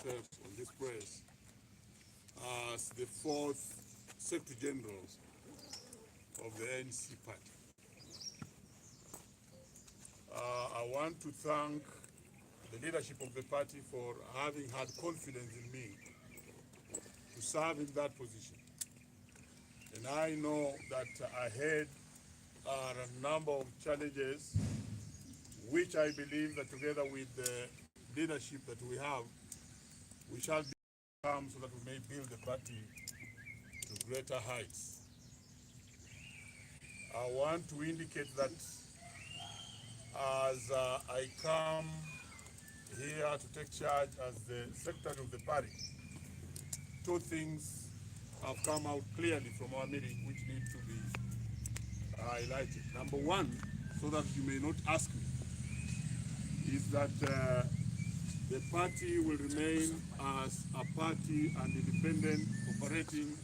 on this press as the fourth Secretary General of the ANC party. I want to thank the leadership of the party for having had confidence in me to serve in that position. And I know that ahead are a number of challenges which I believe that together with the leadership that we have, we shall become so that we may build the party to greater heights. I want to indicate that as I come here to take charge as the secretary of the party, two things have come out clearly from our meeting which need to be highlighted. Number one, so that you may not ask me, is that the party will remain as a party and independent, operating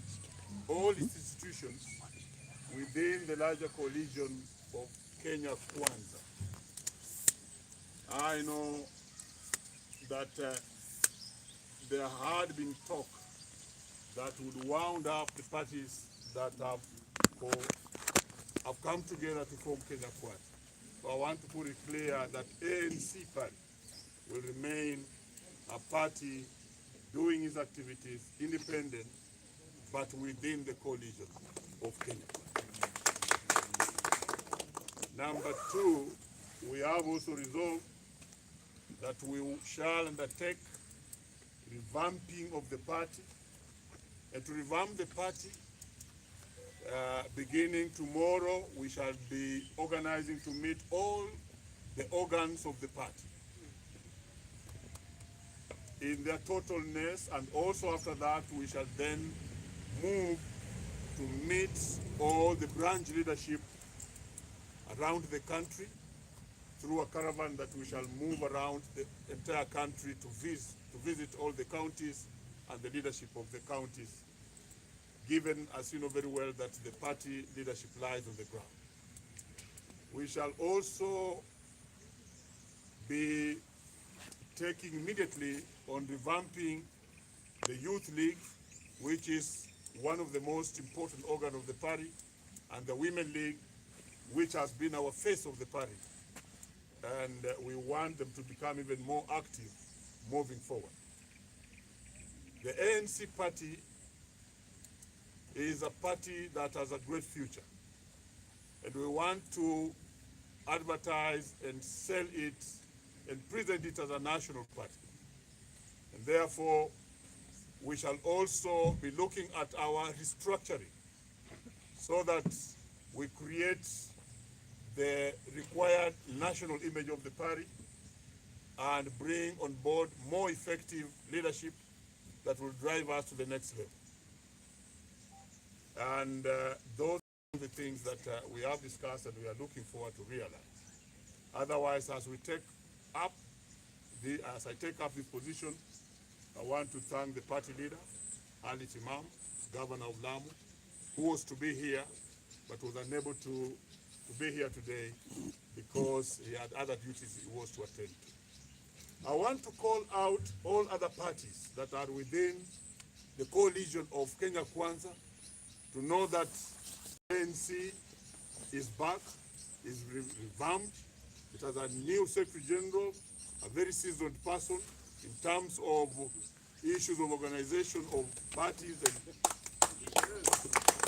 all its institutions within the larger coalition of Kenya Kwanza. I know that there had been talk that would wound up the parties that have come together to form Kenya Kwanza. So I want to put it clear that ANC party will remain a party doing its activities independent, but within the coalition of Kenya. Number two, we have also resolved that we shall undertake revamping of the party, and to revamp the party, beginning tomorrow, we shall be organizing to meet all the organs of the party in their totalness, and also after that we shall then move to meet all the branch leadership around the country through a caravan that we shall move around the entire country to visit all the counties and the leadership of the counties, given, as you know very well, that the party leadership lies on the ground. We shall also be taking immediately on revamping the Youth League, which is one of the most important organs of the party, and the Women League, which has been our face of the party. And we want them to become even more active moving forward. The ANC party is a party that has a great future, and we want to advertise and sell it and present it as a national party. And therefore, we shall also be looking at our restructuring so that we create the required national image of the party and bring on board more effective leadership that will drive us to the next level. And those are the things that we have discussed and we are looking forward to realize. Otherwise, as I take up this position, I want to thank the party leader, Ali Timam, Governor of Lamu, who was to be here but was unable to be here today because he had other duties he was to attend to. I want to call out all other parties that are within the coalition of Kenya Kwanza to know that ANC is back, is revamped. It has a new Secretary General, a very seasoned person in terms of issues of organization of parties,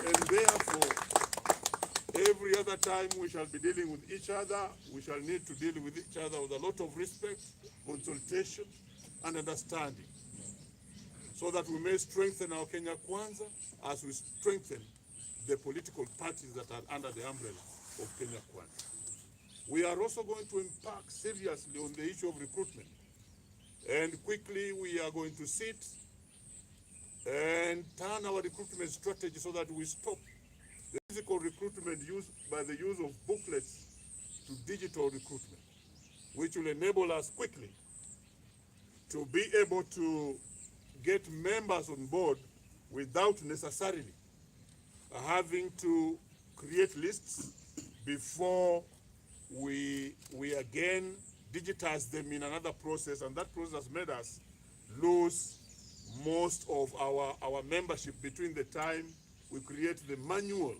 and therefore every other time we shall be dealing with each other, we shall need to deal with each other with a lot of respect, consultation, and understanding, so that we may strengthen our Kenya Kwanza as we strengthen the political parties that are under the umbrella of Kenya Kwanza. We are also going to impact seriously on the issue of recruitment. And quickly we are going to sit and turn our recruitment strategy so that we stop the physical recruitment used by the use of booklets to digital recruitment, which will enable us quickly to be able to get members on board without necessarily having to create lists before we again digitize them in another process, and that process has made us lose most of our membership between the time we create the manual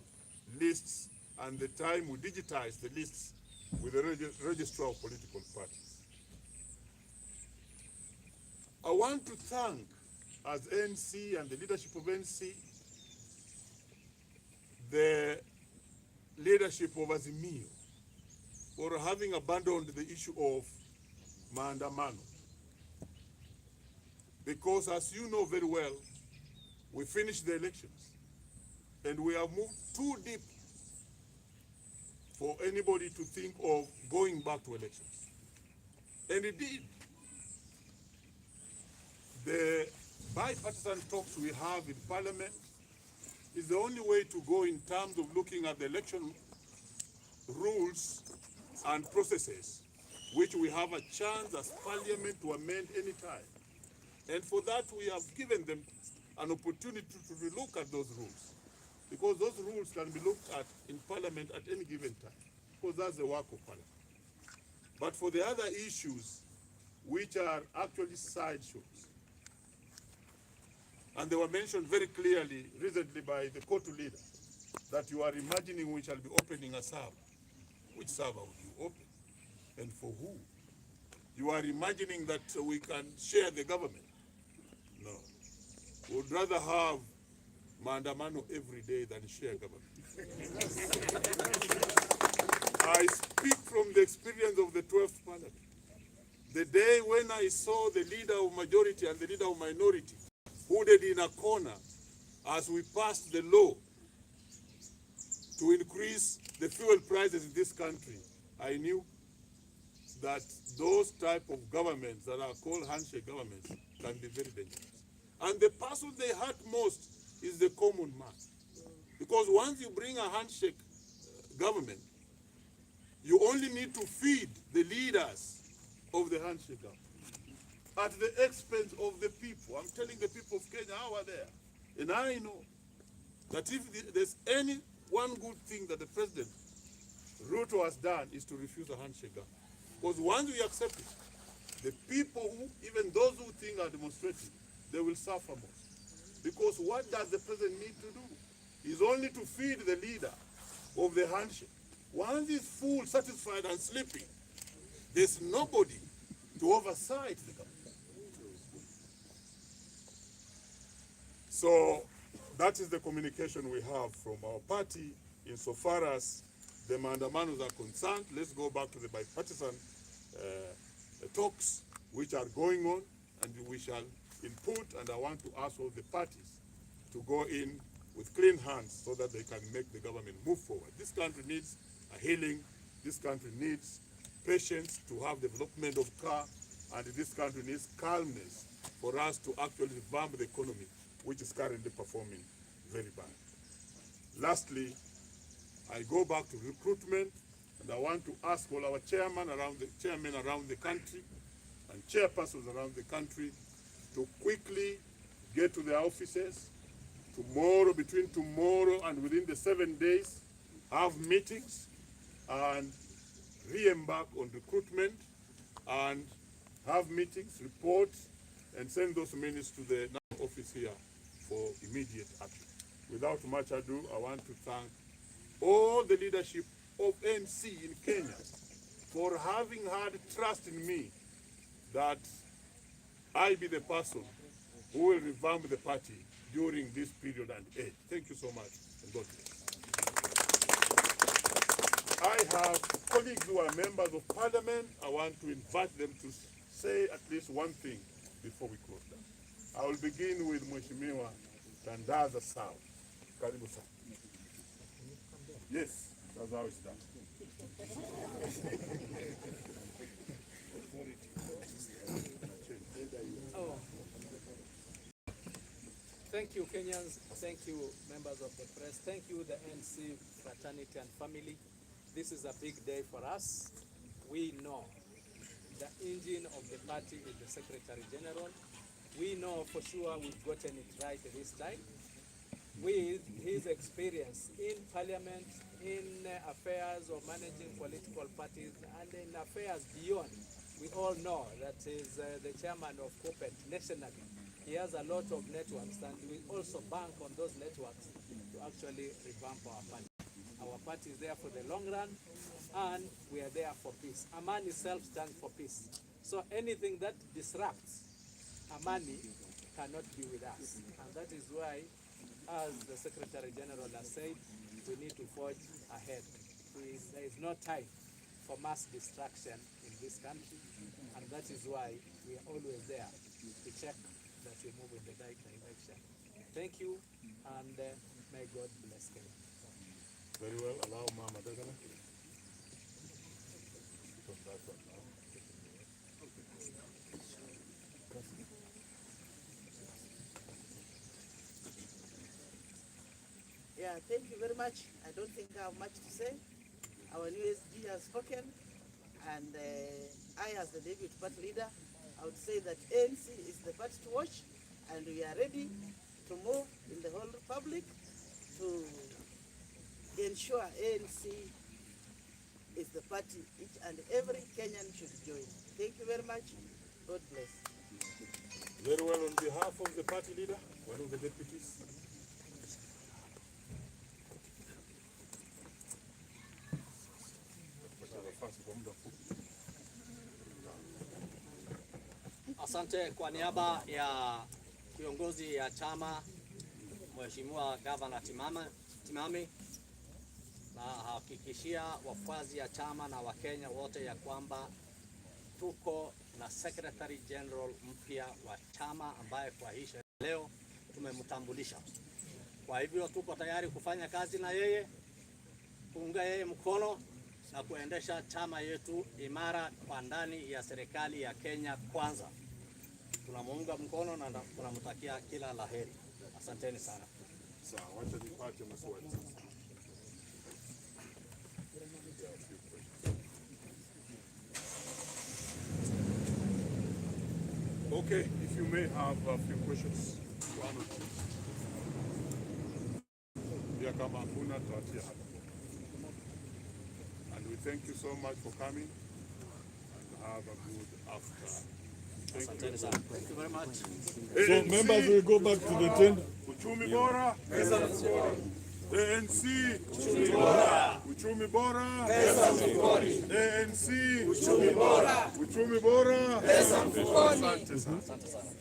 lists and the time we digitize the lists with the registrar of political parties. I want to thank, as NC and the leadership of NC, the leadership of Azimio for having abandoned the issue of maandamano. Because as you know very well, we finished the elections and we have moved too deep for anybody to think of going back to elections. And indeed, the bipartisan talks we have in Parliament is the only way to go in terms of looking at the election rules and processes, which we have a chance as Parliament to amend any time. And for that, we have given them an opportunity to relook at those rules, because those rules can be looked at in Parliament at any given time, because that's the work of Parliament. But for the other issues, which are actually sideshows, and they were mentioned very clearly recently by the Kotu leader, that you are imagining we shall be opening a server. Which server would you open? And for who? You are imagining that we can share the government? No. We would rather have maandamano every day than share government. I speak from the experience of the 12th Parliament. The day when I saw the leader of majority and the leader of minority hooded in a corner as we passed the law to increase the fuel prices in this country, I knew that those type of governments that are called handshake governments can be very dangerous. And the person they hurt most is the common man. Because once you bring a handshake government, you only need to feed the leaders of the handshake government at the expense of the people. I'm telling the people of Kenya how are there. And I know that if there's any one good thing that the President Ruto has done is to refuse a handshake government. Because once we accept it, the people who, even those who think are demonstrating, they will suffer most. Because what does the President need to do? Is only to feed the leader of the handshake. Once he's full, satisfied, and sleeping, there's nobody to oversight the government. So that is the communication we have from our party insofar as the maandamanos are concerned. Let's go back to the bipartisan talks which are going on, and we shall input, and I want to ask all the parties to go in with clean hands so that they can make the government move forward. This country needs a healing. This country needs patience to have development of car, and this country needs calmness for us to actually revamp the economy, which is currently performing very bad. Lastly, I go back to recruitment, and I want to ask all our chairmen around the country and chairpersons around the country to quickly get to their offices tomorrow, between tomorrow and within the 7 days, have meetings and re-embark on recruitment and have meetings, report, and send those minutes to the office here for immediate action. Without much ado, I want to thank all the leadership of NC in Kenya for having had trust in me that I be the person who will revamp the party during this period and age. Thank you so much, and God bless. I have colleagues who are members of Parliament. I want to invite them to say at least one thing before we close down. I will begin with Mheshimiwa Tandaza South. Karibu sana. Yes, that's how it's done. Oh. Thank you, Kenyans. Thank you, members of the press. Thank you, the NC fraternity and family. This is a big day for us. We know the engine of the party is the Secretary General. We know for sure we've gotten it right this time. With his experience in Parliament, in affairs of managing political parties, and in affairs beyond, we all know that is the chairman of COPET nationally. He has a lot of networks, and we also bank on those networks to actually revamp our party. Our party is there for the long run, and we are there for peace. Amani itself stands for peace. So anything that disrupts Amani cannot be with us. And that is why, as the Secretary General has said, we need to forge ahead. There is no time for mass destruction in this country, and that is why we are always there to check that we move in the right direction. Thank you, and may God bless Kenya. Very well. Allow Mama Dagana. Yeah, thank you very much. I don't think I have much to say. Our new SG has spoken, and I, as the deputy party leader, I would say that ANC is the party to watch, and we are ready to move in the whole republic to ensure ANC is the party each and every Kenyan should join. Thank you very much. God bless. Very well. On behalf of the party leader, one of the deputies. Asante. Kwa niaba ya kiongozi ya chama Mheshimiwa Gavana Timami, na hakikishia wafuasi ya chama na Wakenya wote ya kwamba tuko na Secretary General mpya wa chama ambaye kwa hii leo tumemtambulisha. Kwa hivyo tuko tayari kufanya kazi na yeye, kuunga yeye mkono na kuendesha chama yetu imara kwa ndani ya serikali ya Kenya kwanza. Tunamuunga mkono na tunamtakia kila laheri. Asanteni sana. Sawa, wacha nipate maswali sasa. Okay, if you may have a few questions, one or two. Pia kama hakuna tuachie hapa. And we thank you so much for coming, and have a good afternoon. Thank you. Thank you very much. So members will go back to the tent. Uchumi bora. ANC. Uchumi bora. Uchumi bora. Pesa mfukoni. ANC. Uchumi bora. Uchumi bora. Pesa mfukoni. Asante sana. Asante sana.